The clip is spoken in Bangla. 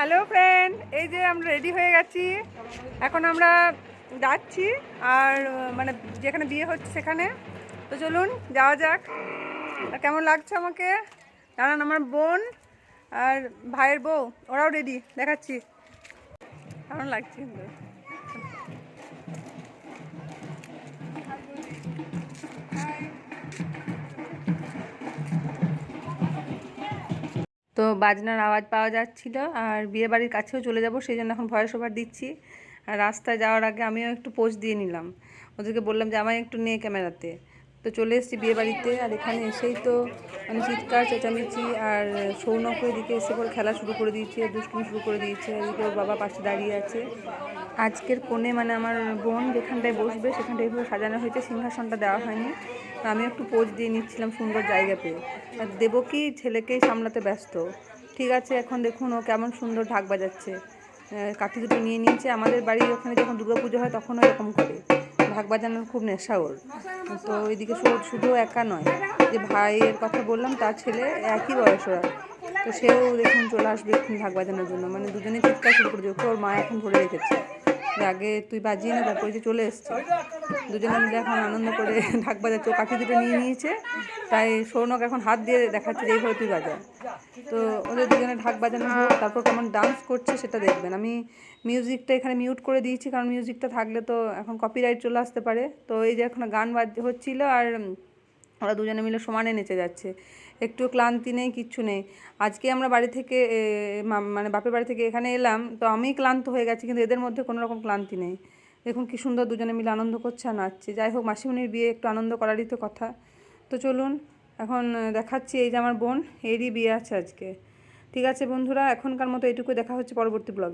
হ্যালো ফ্রেন্ড, এই যে আমরা রেডি হয়ে গেছি। এখন আমরা যাচ্ছি আর মানে যেখানে বিয়ে হচ্ছে সেখানে। তো চলুন যাওয়া যাক। আর কেমন লাগছে আমাকে জানান। আমার বোন আর ভাইয়ের বউ ওরাও রেডি, দেখাচ্ছি কেমন লাগছে কিন্তু। তো বাজনার আওয়াজ পাওয়া যাচ্ছিল আর বিয়ে বাড়ির কাছেও চলে যাব, সেই জন্য এখন ভয়েস ওভার দিচ্ছি। আর রাস্তায় যাওয়ার আগে আমিও একটু পোজ দিয়ে নিলাম, ওদেরকে বললাম যে আমায় একটু নিয়ে ক্যামেরাতে। তো চলে এসেছি বিয়ে বাড়িতে, আর এখানে এসেই তো মানে চিৎকার চেঁচামেচি, আর সৌনক এদিকে এসে করে খেলা শুরু করে দিয়েছে, দুষ্টুমি শুরু করে দিয়েছে। এদিকে ওর বাবা পাশে দাঁড়িয়ে আছে। আজকের কোণে মানে আমার বোন যেখানটায় বসবে সেখানটায় এইভাবে সাজানো হয়েছে, সিংহাসনটা দেওয়া হয়নি। তো আমি একটু পোজ দিয়ে নিচ্ছিলাম সুন্দর জায়গা পেয়ে। আর দেবকী ছেলেকেই সামলাতে ব্যস্ত। ঠিক আছে, এখন দেখুন ও কেমন সুন্দর ঢাক বাজাচ্ছে, কাঠি দুটো নিয়ে নিয়েছে। আমাদের বাড়ির ওখানে যখন দুর্গাপুজো হয় তখনও এরকম করে, ঢাক বাজানোর খুব নেশা ওর। তো ওইদিকে শুধু একা নয়, যে ভাইয়ের কথা বললাম তার ছেলে একই বয়স ওরা, তো সেও দেখুন চলে আসবে এখন ঢাক বাজানোর জন্য। মানে দুজনে চিৎকার শুরু করে দিচ্ছে, ওর মা এখন ধরে রেখেছে যে আগে তুই বাজিয়ে না, তারপরে যে চলে এসছে। দুজনে মিলে এখন আনন্দ করে ঢাক বাজাচ্ছে। ও কাঠি দুটো নিয়ে নিয়েছে, তাই সৌনক এখন হাত দিয়ে দেখাচ্ছে যে এইভাবে তুই বাজা। তো ওদের দুজনে ঢাক বাজানো হোক, তারপর কেমন ডান্স করছে সেটা দেখবেন। আমি মিউজিকটা এখানে মিউট করে দিয়েছি, কারণ মিউজিকটা থাকলে তো এখন কপিরাইট চলে আসতে পারে। তো এই যে এখন গান হচ্ছিল আর ওরা দুজনে মিলে সমানে নেচে যাচ্ছে, একটু ক্লান্তি নেই, কিচ্ছু নেই। আজকে আমরা বাড়ি থেকে মানে বাপের বাড়ি থেকে এখানে এলাম, তো আমি ক্লান্ত হয়ে গেছি, কিন্তু এদের মধ্যে কোনো রকম ক্লান্তি নেই। দেখুন কি সুন্দর দুজনে মিলে আনন্দ করছে আর নাচছে। যাই হোক, মাসিমণির বিয়ে, একটু আনন্দ করারই তো কথা। তো চলুন এখন দেখাচ্ছি, এই যে আমার বোন, এরই বিয়ে আছে আজকে। ঠিক আছে বন্ধুরা, এখনকার মতো এইটুকু, দেখা হচ্ছে পরবর্তী ব্লগ।